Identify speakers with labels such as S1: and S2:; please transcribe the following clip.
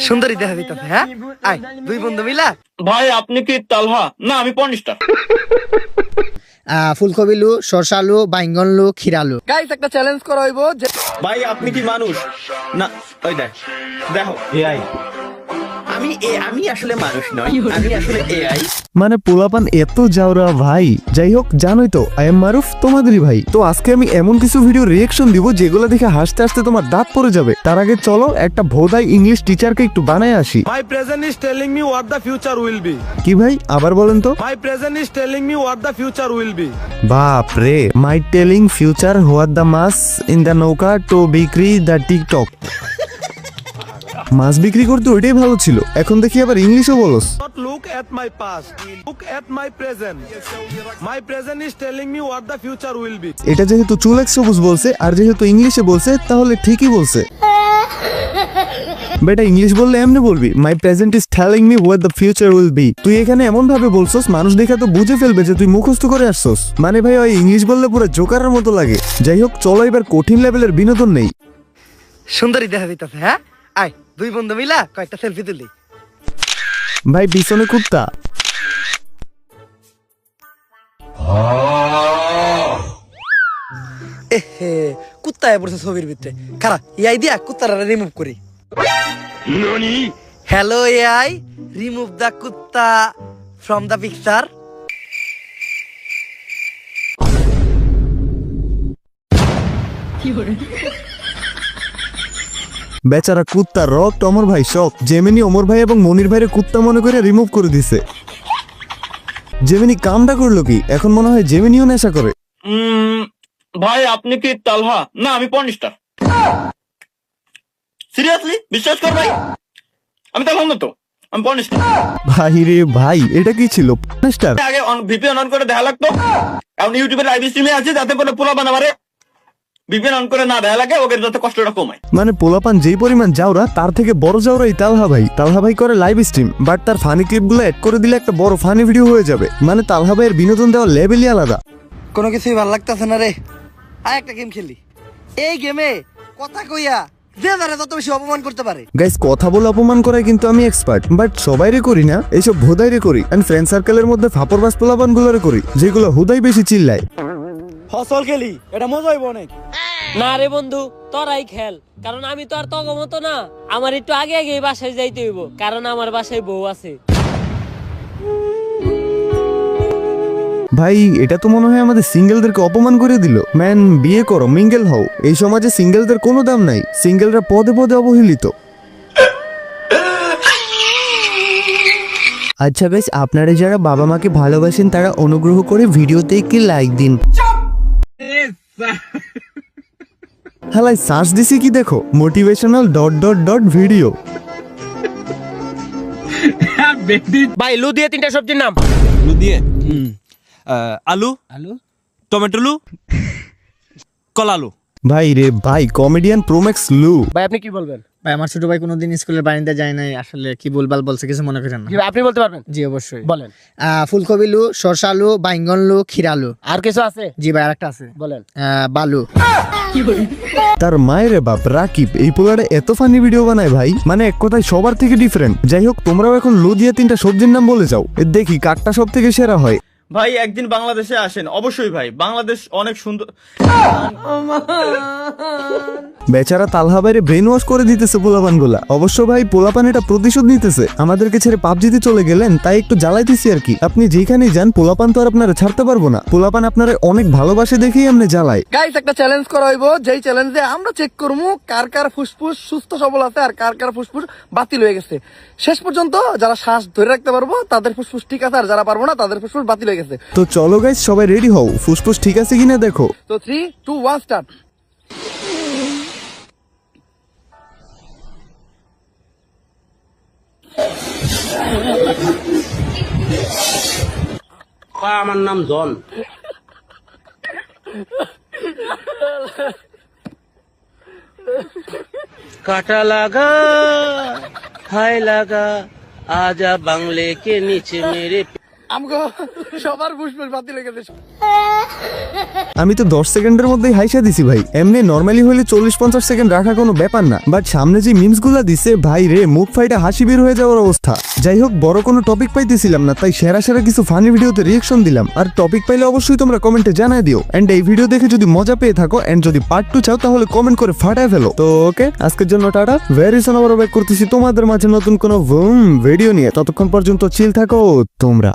S1: সুন্দরী দেখা দিতেছে। হ্যাঁ, আয় দুই বন্ধু মিলা।
S2: ভাই আপনি কি তালহা? না আমি পর্নিস্টার।
S1: ফুলকপি লু, সরষা লু, বাইঙ্গন লু, খিরা লু। গাইস একটা চ্যালেঞ্জ করা হইব যে
S2: ভাই আপনি কি মানুষ? না ওই দেখো এআই। আমি আসলে মানুষ নয়, আমি আসলে এআই।
S3: মানে পোলাপান এত যাওরা ভাই। যাই হোক, জানোই তো আই এম মারুফ, তোমাদেরই ভাই। তো আজকে আমি এমন কিছু ভিডিও রিয়েকশন দিব যেগুলো দেখে হাসতে হাসতে তোমার দাঁত পড়ে যাবে। তার আগে চলো একটা ভোদাই ইংলিশ টিচারকে একটু বানায় আসি।
S4: My present is telling me what the future will be.
S3: কি ভাই, আবার বলেন তো।
S4: My present is telling me what the future will be.
S3: বাপ রে, my telling future what the মাস ইন দ্য নৌকা টু বিক্রি দ্য টিকটক। মাছ বিক্রি করতে ওইটাই ভালো ছিল, এখন দেখি আবার ইংলিশও বলস।
S4: Not look at my past, look at my present. My present is telling me what the future will be.
S3: এটা যেহেতু চুলেক সবুজ বলছে আর যেহেতু ইংলিশে বলছে তাহলে ঠিকই বলছে। বেটা ইংলিশ বললে এমনি বলবি, my present is telling me what the future will be. তুই এখানে এমন ভাবে বলছস মানুষ দেখা তো বুঝে ফেলবে যে তুই মুখস্থ করে আসছস। মানে ভাই ওই ইংলিশ বললে পুরো জোকারের মতো লাগে। যাই হোক চলো এবার কঠিন লেভেলের বিনোদন নেই।
S1: সুন্দরী দেখা দিতেছে। হ্যাঁ, আয় দুই বন্ধু মিলা কয়েকটা সেলফি তুলি।
S3: ভাই পিছনে কুত্তা।
S1: এহে কুত্তা এ পড়ছে ছবির ভিতরে। খারা এআই দিয়া কুত্তারা রিমুভ করি। হ্যালো এআই, রিমুভ দা কুত্তা ফ্রম দা পিকচার।
S3: বেচারা কুত্তা রক অমর ভাই শক। জেমিনি অমর ভাই এবং মনির ভাইরে কুত্তা মনে করে রিমুভ করে দিছে। জেমিনি কামটা করলো কি? এখন মনে হয় জেমিনিও নেশা করে।
S2: ভাই আপনি কি তালহা? না আমি পর্নিস্টার। সিরিয়াসলি বিশ্বাস কর ভাই, আমি তালহা না তো, আমি পর্নিস্টার।
S3: ভাই রে ভাই, এটা কি ছিল? স্টার
S2: আগে ভিপিএন অন করে দেখা লাগতো, এখন ইউটিউবে লাইভ স্ট্রিমে আছে যাতে করে পোলা বানাবারে ভিপিএন অন করে না দেখা লাগে, ওদের যাতে কষ্টটা কমায়।
S3: মানে পোলাপান যেই পরিমাণ যাওরা তার থেকে বড় যাওরাই তালহা ভাই। তালহা ভাই করে লাইভ স্ট্রিম, বাট তার ফানি ক্লিপগুলো এড করে দিলে একটা বড় ফানি ভিডিও হয়ে যাবে। মানে তালহা ভাইয়ের বিনোদন দেওয়ার লেভেলই আলাদা।
S1: কোনো কিছুই ভালো লাগতেছে না রে। আয় একটা গেম খেলি। এই গেমে কথা কইয়া যে যারা তত বেশি অপমান করতে পারে।
S3: গাইস কথা বলে অপমান করায় কিন্তু আমি এক্সপার্ট, বাট সবাইরে করি না, এইসব ভোদাইরে করি। এন্ড ফ্রেন্ড সার্কেলের মধ্যে ফাপরবাস পোলাপান গুলোরে করি যেগুলো হুদাই বেশি চিল্লায়।
S4: ফসল খেলি, এটা মজা হইব অনেক।
S5: না রে বন্ধু, তোরাই খেল, কারণ আমি তো আর তগো মতো না। আমার একটু আগে আগে বাসায় যাইতে হইব, কারণ আমার বাসায় বউ আছে।
S3: ভাই এটা তো মনে হয় আমাদের সিঙ্গেলদেরকে অপমান করে দিল। ম্যান বিয়ে করো, মিঙ্গেল হও। এই সমাজে সিঙ্গেলদের কোনো দাম নাই, সিঙ্গেলরা পদে পদে অবহেলিত। আচ্ছা গাইস, আপনারা যারা বাবা মাকে ভালোবাসেন তারা অনুগ্রহ করে ভিডিওতে একটি লাইক দিন। হ্যালো সার্চ দিছি কি দেখো, motivational dot dot dot video.
S5: ভাই লু দিয়ে তিনটা সবজির নাম।
S4: আলু দিয়ে আলু আলু টমেটো লু কলালু।
S3: ভাই রে ভাই, কমেডিয়ান প্রোম্যাক্স লু।
S5: ভাই আপনি কি বলবেন?
S1: ভাই আমার ছোট ভাই কোনোদিন স্কুলের বারান্দায় যায় নাই, আসলে কি বলবাল বলছে কিছু মনে করেন না।
S5: জি, আপনি বলতে পারবেন?
S1: জি অবশ্যই
S5: বলেন।
S1: ফুলকপি লু, সরষা লু, বাইঙ্গন লু, খিরা লু।
S5: আর কিছু আছে?
S1: জি ভাই আরেকটা আছে,
S5: বলেন।
S1: বালু।
S3: তার মায়ের বাপ রাকিব এই পোলারে এত ফানি ভিডিও বানায় ভাই, মানে এক কথায় সবার থেকে ডিফারেন্ট। যাই হোক তোমরাও এখন লু দিয়ে তিনটা সবজির নাম বলে যাও, দেখি কাকটা সব থেকে সেরা হয়।
S2: ভাই একদিন বাংলাদেশে আসেন অবশ্যই ভাই, বাংলাদেশ অনেক সুন্দর।
S3: বেচারা তালহা বাইরে ব্রেন ওয়াশ করে দিতেছে পোলাপান গুলা। অবশ্য ভাই পোলাপান এটা প্রতিশোধ নিতেছে, আমাদেরকে ছেড়ে পাবজিতে চলে গেলেন তাই একটু জ্বালাইতেছি আর কি। আপনি যেখানেই যান পোলাপান তো আর আপনারা ছাড়তে পারবো না, পোলাপান আপনারা অনেক ভালোবাসে দেখেই এমনি জ্বালায়।
S1: গাইস একটা চ্যালেঞ্জ করা হইব, যেই চ্যালেঞ্জে আমরা চেক করবো কার কার ফুসফুস সুস্থ সবল আছে আর কার কার ফুসফুস বাতিল হয়ে গেছে। শেষ পর্যন্ত যারা শ্বাস ধরে রাখতে পারবো তাদের ফুসফুস ঠিক আছে, আর যারা পারবো না তাদের ফুসফুস বাতিল হয়ে গেছে।
S3: তো চলো গাইস সবাই রেডি হও, ফুসফুস ঠিক আছে কিনা দেখো।
S1: তো 3, 2, 1 স্টার্ট।
S6: আমার নাম জন। काटा लगा हाय लगा आजा बंगले के नीचे मेरे।
S1: আমগো সবার ফুসফুস বাতিল হয়ে গেছে।
S3: আমি তো 10 সেকেন্ডের মধ্যেই হাইসা দিছি ভাই। এমনি নরমালি হলে 40-50 সেকেন্ড রাখা কোনো ব্যাপার না, বাট সামনে যে মিমস গুলা দিছে ভাই রে, মুখ ফাইটা হাসি বের হয়ে যাওয়ার অবস্থা। যাই হোক, বড় কোনো টপিক পাইতেছিলাম না, তাই সেরা সেরা কিছু ফানি ভিডিওতে রিয়েকশন দিলাম। আর টপিক পাইলে অবশ্যই তোমরা কমেন্টে জানাই দিও। এন্ড এই ভিডিও দেখে যদি মজা পেয়ে থাকো এন্ড যদি পার্ট 2 চাও তাহলে কমেন্ট করে ফাটায় ফেলো। তো ওকে, আজকের জন্য টাটা। ভেরি সুন আবার ব্যাক করতেছি তোমাদের মাঝে নতুন কোনো ভিডিও নিয়ে। ততক্ষণ পর্যন্ত চিল থাকো তোমরা।